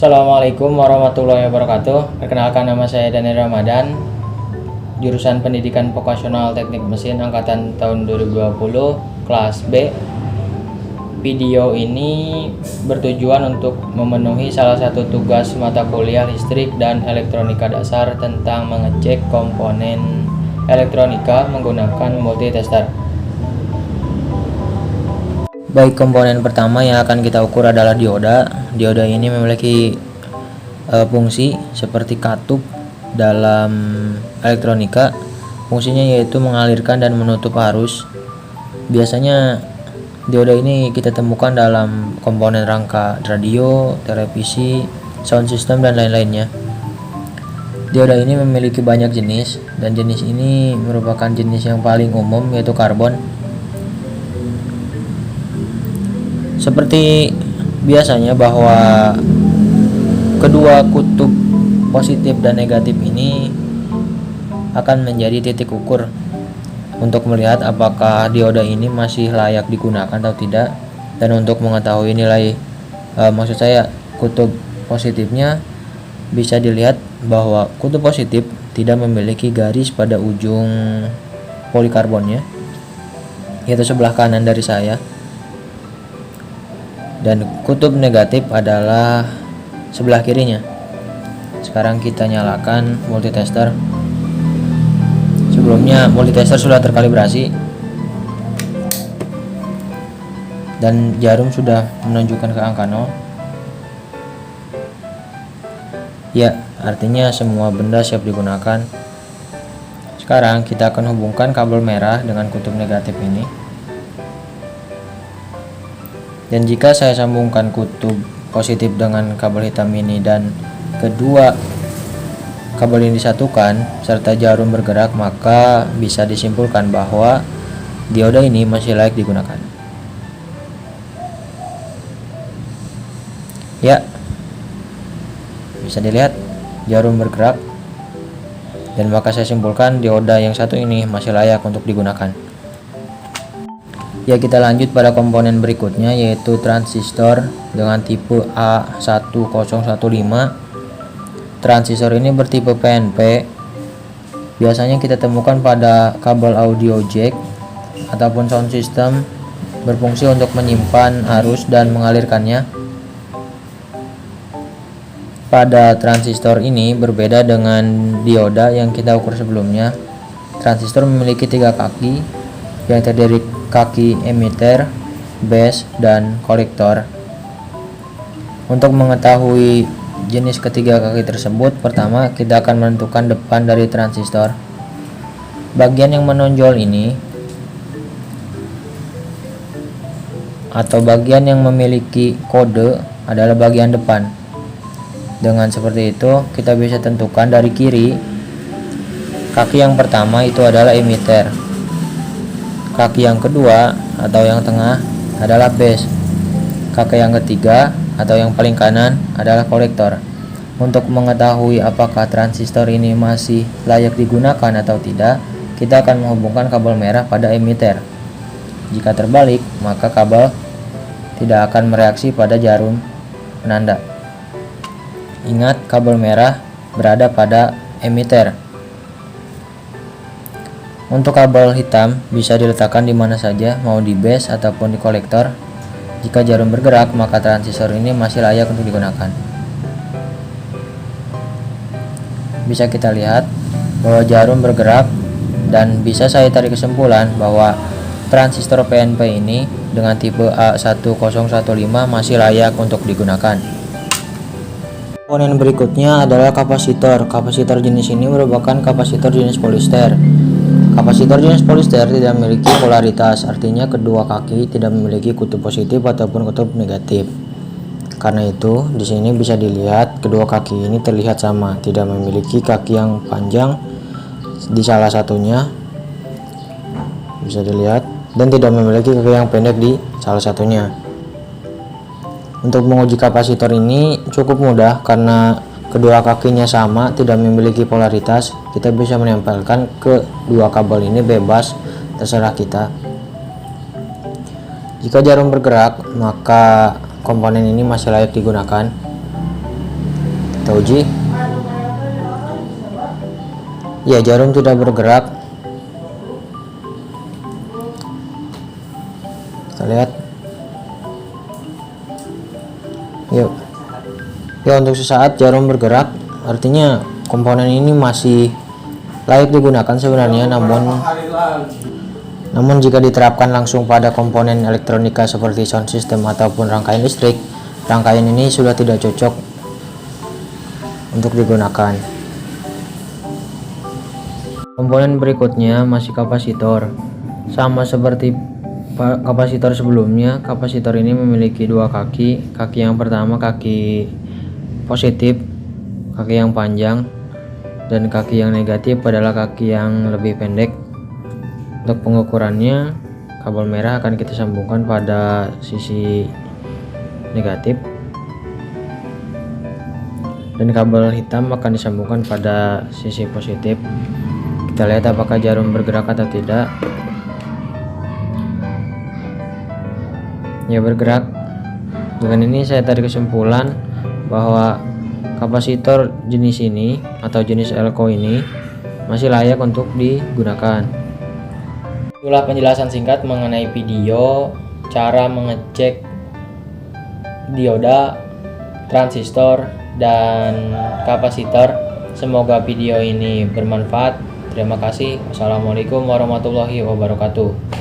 Assalamualaikum warahmatullahi wabarakatuh. Perkenalkan, nama saya Daniel Ramadan, jurusan Pendidikan Vokasional Teknik Mesin angkatan tahun 2020, kelas B. Video ini bertujuan untuk memenuhi salah satu tugas mata kuliah listrik dan elektronika dasar tentang mengecek komponen elektronika menggunakan multitester. Baik, komponen pertama yang akan kita ukur adalah dioda. Dioda ini memiliki fungsi seperti katup dalam elektronika. Fungsinya yaitu mengalirkan dan menutup arus. Biasanya dioda ini kita temukan dalam komponen rangka radio, televisi, sound system, dan lain-lainnya. Dioda ini memiliki banyak jenis, dan jenis ini merupakan jenis yang paling umum, yaitu karbon. Seperti biasanya bahwa kedua kutub positif dan negatif ini akan menjadi titik ukur untuk melihat apakah dioda ini masih layak digunakan atau tidak. Dan untuk mengetahui nilai maksud saya kutub positifnya, bisa dilihat bahwa kutub positif tidak memiliki garis pada ujung polikarbonnya, yaitu sebelah kanan dari saya. Dan kutub negatif adalah sebelah kirinya. Sekarang kita nyalakan multitester. Sebelumnya multitester sudah terkalibrasi dan jarum sudah menunjukkan ke angka 0. Ya, artinya semua benda siap digunakan. Sekarang kita akan hubungkan kabel merah dengan kutub negatif ini. Dan jika saya sambungkan kutub positif dengan kabel hitam ini dan kedua kabel ini disatukan serta jarum bergerak, maka bisa disimpulkan bahwa dioda ini masih layak digunakan. Ya, bisa dilihat jarum bergerak, dan maka saya simpulkan dioda yang satu ini masih layak untuk digunakan. Ya, kita lanjut pada komponen berikutnya, yaitu transistor dengan tipe A1015. Transistor ini bertipe PNP. Biasanya kita temukan pada kabel audio jack ataupun sound system, berfungsi untuk menyimpan arus dan mengalirkannya. Pada transistor ini berbeda dengan dioda yang kita ukur sebelumnya. Transistor memiliki 3 kaki yang terdiri kaki emitter, base, dan kolektor. Untuk mengetahui jenis ketiga kaki tersebut, pertama kita akan menentukan depan dari transistor. Bagian yang menonjol ini atau bagian yang memiliki kode adalah bagian depan. Dengan seperti itu, kita bisa tentukan dari kiri. Kaki yang pertama itu adalah emitter. Kaki yang kedua atau yang tengah adalah base. Kaki yang ketiga atau yang paling kanan adalah kolektor. Untuk mengetahui apakah transistor ini masih layak digunakan atau tidak, kita akan menghubungkan kabel merah pada emitter. Jika terbalik, maka kabel tidak akan mereaksi pada jarum penanda. Ingat, kabel merah berada pada emitter. Untuk kabel hitam bisa diletakkan di mana saja, mau di base ataupun di kolektor. Jika jarum bergerak, maka transistor ini masih layak untuk digunakan. Bisa kita lihat bahwa jarum bergerak, dan bisa saya tarik kesimpulan bahwa transistor PNP ini dengan tipe A1015 masih layak untuk digunakan. Komponen berikutnya adalah kapasitor. Kapasitor jenis ini merupakan kapasitor jenis polister. Kapasitor jenis polister tidak memiliki polaritas, artinya kedua kaki tidak memiliki kutub positif ataupun kutub negatif. Karena itu, di sini bisa dilihat kedua kaki ini terlihat sama, tidak memiliki kaki yang panjang di salah satunya, bisa dilihat, dan tidak memiliki kaki yang pendek di salah satunya. Untuk menguji kapasitor ini cukup mudah karena kedua kakinya sama, tidak memiliki polaritas. Kita bisa menempelkan kedua kabel ini bebas, terserah kita. Jika jarum bergerak, maka komponen ini masih layak digunakan. Kita uji. Ya, jarum tidak bergerak. Kita lihat. Yuk. Ya, untuk sesaat jarum bergerak, artinya komponen ini masih layak digunakan sebenarnya, namun jika diterapkan langsung pada komponen elektronika seperti sound system ataupun rangkaian listrik, rangkaian ini sudah tidak cocok untuk digunakan. Komponen berikutnya masih kapasitor. Sama seperti kapasitor sebelumnya, kapasitor ini memiliki dua kaki. Kaki yang pertama kaki positif, kaki yang panjang, dan kaki yang negatif adalah kaki yang lebih pendek. Untuk pengukurannya, kabel merah akan kita sambungkan pada sisi negatif dan kabel hitam akan disambungkan pada sisi positif. Kita lihat apakah jarum bergerak atau tidak. Ya, bergerak. Dengan ini saya tarik kesimpulan bahwa kapasitor jenis ini atau jenis elko ini masih layak untuk digunakan. Itulah penjelasan singkat mengenai video cara mengecek dioda, transistor, dan kapasitor. Semoga video ini bermanfaat. Terima kasih. Wassalamualaikum warahmatullahi wabarakatuh.